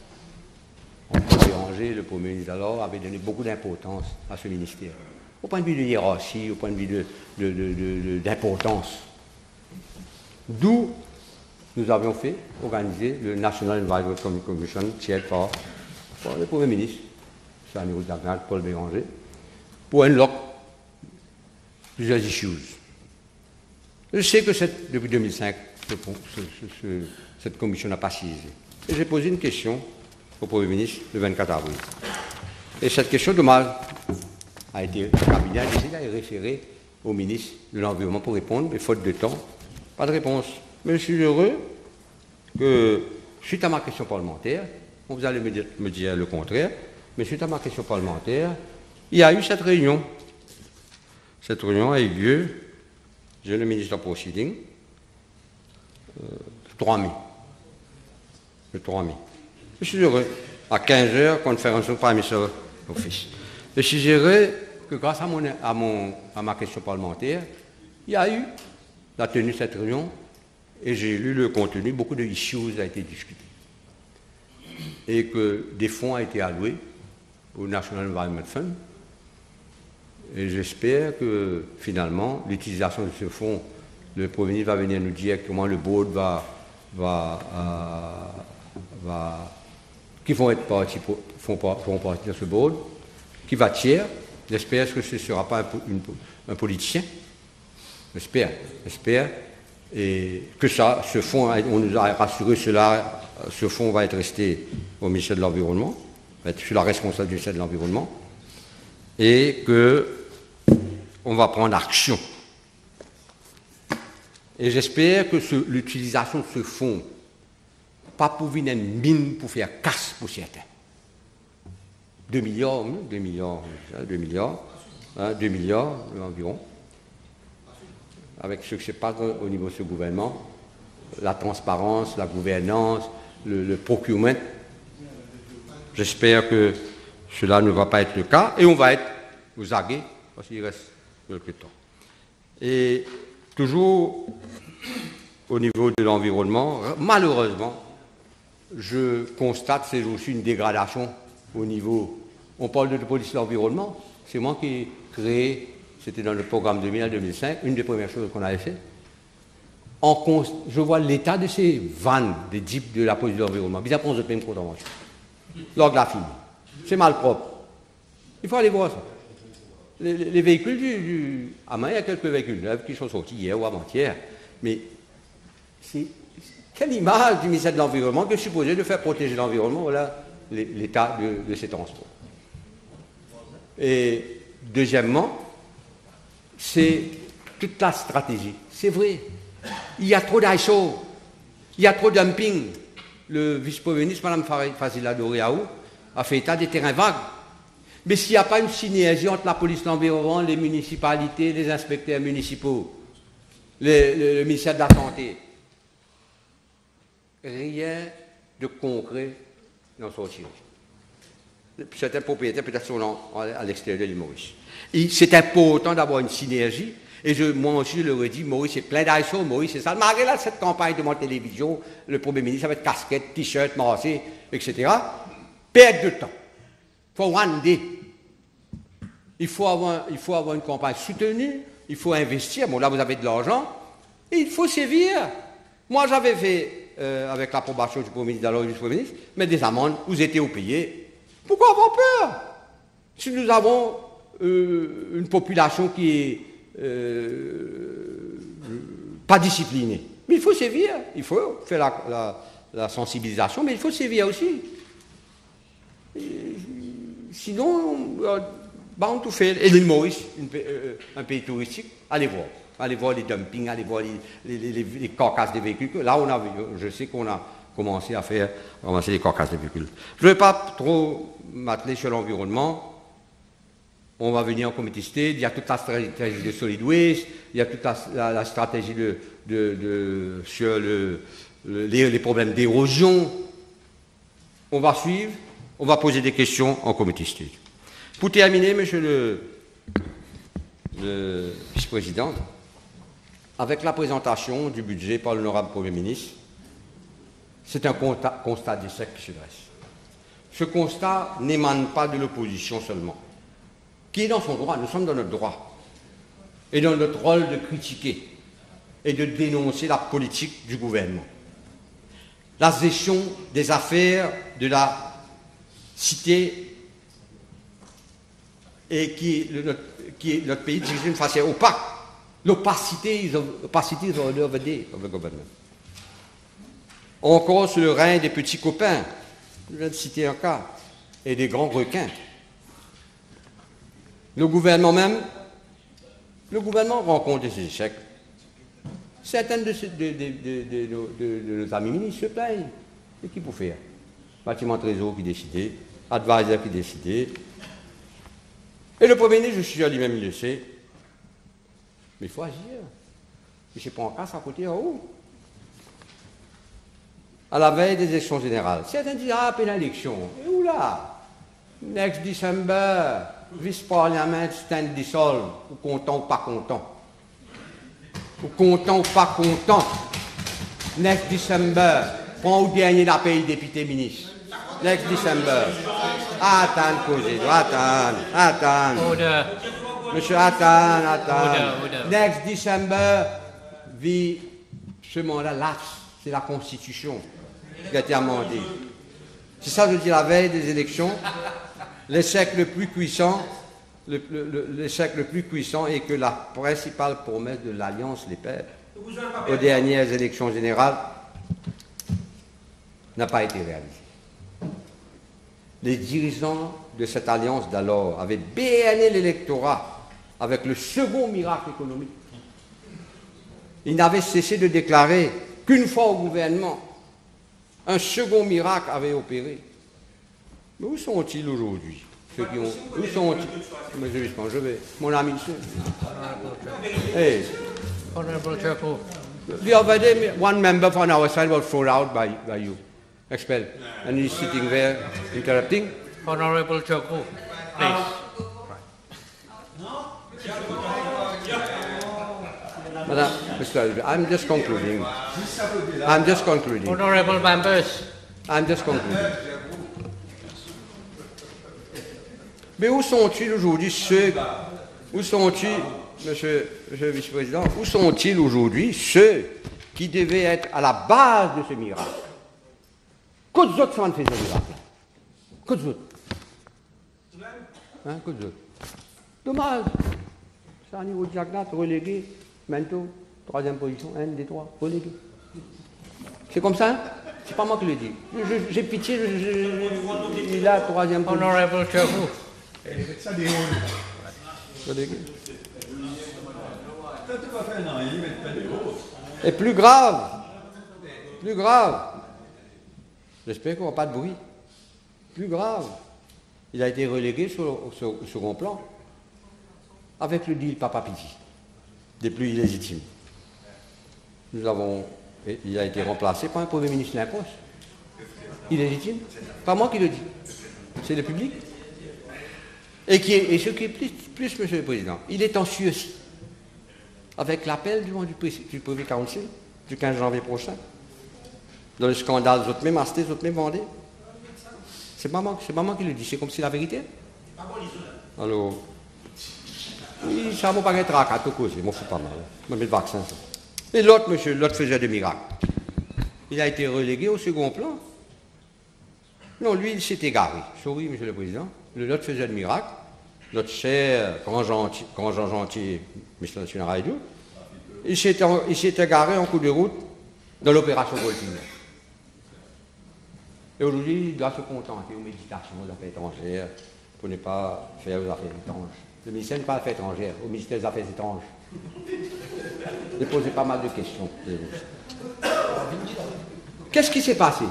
On peut déranger, le Premier ministre alors avait donné beaucoup d'importance à ce ministère. Au point de vue de hiérarchie, au point de vue d'importance. D'où nous avions organisé le National Environment Commission, chaired par le Premier ministre, Samuel Dagnal, Paul Béranger, pour unlock plusieurs issues. Je sais que depuis 2005, cette commission n'a pas siégé. Et j'ai posé une question au Premier ministre le 24 avril. Et cette question, dommage, a été cabinet a décidé d'aller référer au ministre de l'Environnement pour répondre, mais faute de temps, pas de réponse. Mais je suis heureux que, suite à ma question parlementaire, vous allez me dire le contraire, mais suite à ma question parlementaire, il y a eu cette réunion. Cette réunion a eu lieu, j'ai le ministre de Proceeding, le 3 mai. Le 3 mai. Je suis heureux. À 15h, conférence au Prime Minister Office. Je suis heureux que grâce à ma question parlementaire, il y a eu la tenue de cette réunion et j'ai lu le contenu, beaucoup de issues ont été discutés. Et que des fonds ont été alloués au National Environment Fund. Et j'espère que finalement, l'utilisation de ce fonds, le Premier ministre va venir nous dire comment le board qui font partie de ce board, qui va tiers, J'espère que ce ne sera pas un politicien. J'espère. Et que ce fonds, on nous a rassuré, ce fonds va être resté au ministère de l'Environnement, va être sur la responsable du ministère de l'Environnement, et qu'on va prendre action. Et j'espère que l'utilisation de ce fonds, pas pour venir une mine pour faire casse pour certains. 2 milliards environ. Avec ce que se passe au niveau de ce gouvernement, la transparence, la gouvernance, le procurement. J'espère que cela ne va pas être le cas et on va être aux aguets parce qu'il reste quelques temps. Et toujours au niveau de l'environnement, malheureusement, je constate c'est aussi une dégradation au niveau. On parle de police de l'environnement, c'est moi qui ai créé. C'était dans le programme 2000-2005, une des premières choses qu'on avait fait. Je vois l'état de ces vannes, des jeeps de la police de l'environnement. Ils apprennent de même contravention. Lors de la file. C'est malpropre. Il faut aller voir ça. Les véhicules à main, il y a quelques véhicules neufs qui sont sortis hier ou avant-hier. Mais c'est quelle image du ministère de l'Environnement que supposé de faire protéger l'environnement, voilà l'état de ces transports. Et deuxièmement, c'est toute la stratégie. C'est vrai. Il y a trop d'ISO. Il y a trop de dumping. Le vice-premier ministre, Mme Fazila Doriaou, a fait état des terrains vagues. Mais s'il n'y a pas une synergie entre la police de l'environnement, les municipalités, les inspecteurs municipaux, le ministère de la Santé, rien de concret n'en sortira. Certains propriétaires peut-être sont à l'extérieur de l'île Maurice. C'est important d'avoir une synergie. Et moi aussi, je leur ai dit, Maurice, c'est plein d'ISO, Maurice, c'est ça. Malgré là, cette campagne de mon télévision, le Premier ministre avec casquette, t-shirt, massé, etc. Perte de temps. Il faut one day. Il faut avoir une campagne soutenue, il faut investir. Bon, là, vous avez de l'argent, et il faut sévir. Moi, j'avais fait, avec l'approbation du Premier ministre, du Premier ministre, mais des amendes, vous étiez au payé. Pourquoi avoir peur? Si nous avons une population qui est pas disciplinée. Mais il faut sévir, il faut faire la sensibilisation, mais il faut sévir aussi. Sinon, on tout fait. Et l'île Maurice, un pays touristique, allez voir les dumpings, allez voir les carcasses des véhicules. Là, je sais qu'on a commencé à ramasser les carcasses des véhicules. Je ne vais pas trop m'atteler sur l'environnement. On va venir en comité state, il y a toute la stratégie de solid waste, il y a toute la stratégie sur les problèmes d'érosion. On va suivre, on va poser des questions en comité state. Pour terminer, monsieur le vice-président, avec la présentation du budget par l'honorable Premier ministre, c'est un constat d'échec qui se dresse. Ce constat n'émane pas de l'opposition seulement, qui est dans son droit, nous sommes dans notre droit, et dans notre rôle de critiquer et de dénoncer la politique du gouvernement. La gestion des affaires de la cité et qui est notre pays dirigé d'une façon opaque. L'opacité is over there of the government. Encore sur le règne des petits copains, je viens de citer un cas, et des grands requins. Le gouvernement rencontre des échecs. Certains de nos amis ministres se plaignent. Et qui pour faire? Bâtiment Trésor qui décidait, advisor qui décidait. Et le Premier ministre, je suis sûr, lui-même, il le sait. Mais il faut agir. Et je prends en casse à côté en haut. À la veille des élections générales. Certains disent, après l'élection. Et où là? Next December, vice-parlement stand dissolve. Ou content ou pas content. Ou content ou pas content. Next December, prends au dernier la pays député ministre. Next December. Attends, causer. Attends. Order. Monsieur, attends. Order. Next December, ce mandat lapse. C'est la Constitution qui a été amendée. C'est ça, je dis, la veille des élections, l'échec le plus puissant, l'échec le plus puissant est que la principale promesse de l'Alliance Les Pères aux dernières élections générales n'a pas été réalisée. Les dirigeants de cette alliance d'alors avaient berné l'électorat avec le second miracle économique. Ils n'avaient cessé de déclarer qu'une fois au gouvernement, un second miracle avait opéré. Mais où sont-ils aujourd'hui? Ceux qui ont... Où sont-ils? Mais je vais. Mon ami, hey. Honorable Chairman. The other day, one member from our side was thrown out by you, expelled, and he's sitting there interrupting. Honorable Chairman, please. Madam, Mr. I'm just concluding. I'm just concluding. Honorable members. I'm just concluding. Mais où sont-ils aujourd'hui ceux, où sont-ils, monsieur le vice-président, où sont-ils aujourd'hui ceux qui devaient être à la base de ce miracle? Qu'aux autres sont fait ce miracle? Qu'aux autres? Hein, qu'aux autres? Dommage. Ça, au niveau de Jagnat, relégué, Mento, troisième position, 1 des 3, relégué. C'est comme ça? C'est pas moi qui le dis. J'ai pitié, il a troisième position. Honorable Chairman. Et plus grave, j'espère qu'on n'a pas de bruit, plus grave, il a été relégué au second plan avec le deal Papa Piti, des plus illégitimes. Il a été remplacé par un Premier ministre d'imposte. Illégitime, pas moi qui le dis, c'est le public. Et ce qui est plus, Monsieur le Président, il est en sursis avec l'appel du Privy Council du 15 janvier prochain, dans le scandale des autres mêmes achetés, des autres mêmes vendés. C'est pas moi qui le dis, c'est comme si la vérité. Alors, oui, ça m'a pas être à tout cause, je m'en fous pas mal. Je me mets le vaccin. Ça. Et l'autre, monsieur, l'autre faisait de miracles. Il a été relégué au second plan. Non, lui, il s'est égaré. Sorry, Monsieur le Président. L'autre faisait de miracle. Notre cher grand Jean Gentil, Mr. National Radio, il s'est égaré en coup de route dans l'opération Goldfinger. Et aujourd'hui, il doit se contenter aux méditations aux affaires étrangères pour ne pas faire aux affaires étranges. Le ministère n'est pas affaires étrangères, au ministère des Affaires étranges. J'ai posé pas mal de questions. Qu'est-ce qui s'est passé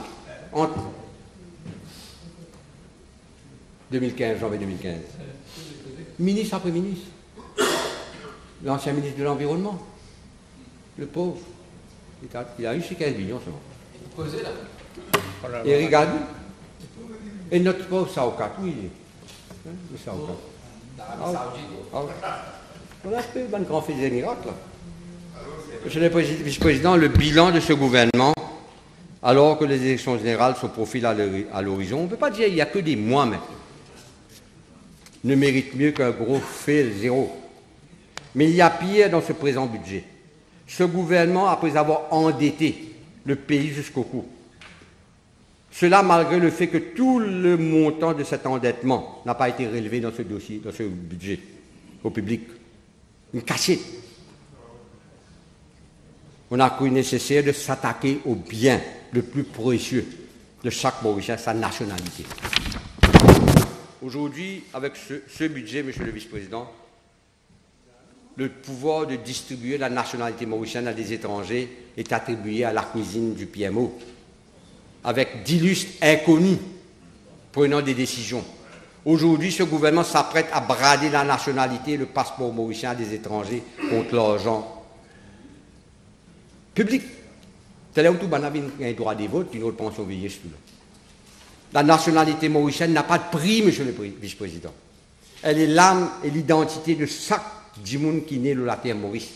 entre 2015, janvier 2015. Ministre après ministre. L'ancien ministre de l'Environnement. Le pauvre. Il a eu ses 15 millions seulement. Et regardez. Et notre pauvre Saoukat, où il est? Le Saoukat. On a fait un grand fait des miracles. Monsieur le vice-président, le bilan de ce gouvernement, alors que les élections générales se profilent à l'horizon, on ne peut pas dire qu'il n'y a que des mois maintenant. Ne mérite mieux qu'un gros fail zéro. Mais il y a pire dans ce présent budget. Ce gouvernement, après avoir endetté le pays jusqu'au cou, cela malgré le fait que tout le montant de cet endettement n'a pas été relevé dans ce dossier, dans ce budget, au public. Une cachette. On a cru nécessaire de s'attaquer au bien le plus précieux de chaque Mauricien, sa nationalité. Aujourd'hui, avec ce budget, Monsieur le Vice-président, le pouvoir de distribuer la nationalité mauricienne à des étrangers est attribué à la cuisine du PMO, avec d'illustres inconnus prenant des décisions. Aujourd'hui, ce gouvernement s'apprête à brader la nationalité et le passeport mauricien à des étrangers contre l'argent public. C'est là où tout le monde a un droit de vote, une autre pension vieillesse. La nationalité mauricienne n'a pas de prix, Monsieur le Vice-président. Elle est l'âme et l'identité de chaque Djimoun qui naît de la terre Maurice.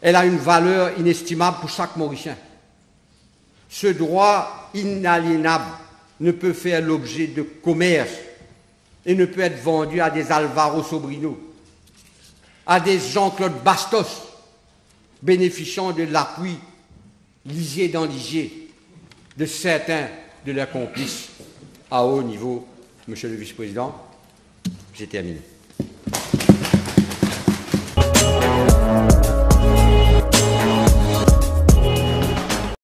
Elle a une valeur inestimable pour chaque Mauricien. Ce droit inaliénable ne peut faire l'objet de commerce et ne peut être vendu à des Alvaro Sobrino, à des Jean-Claude Bastos, bénéficiant de l'appui lisier dans lisier de certains de leurs complices à haut niveau. Monsieur le Vice-président, j'ai terminé.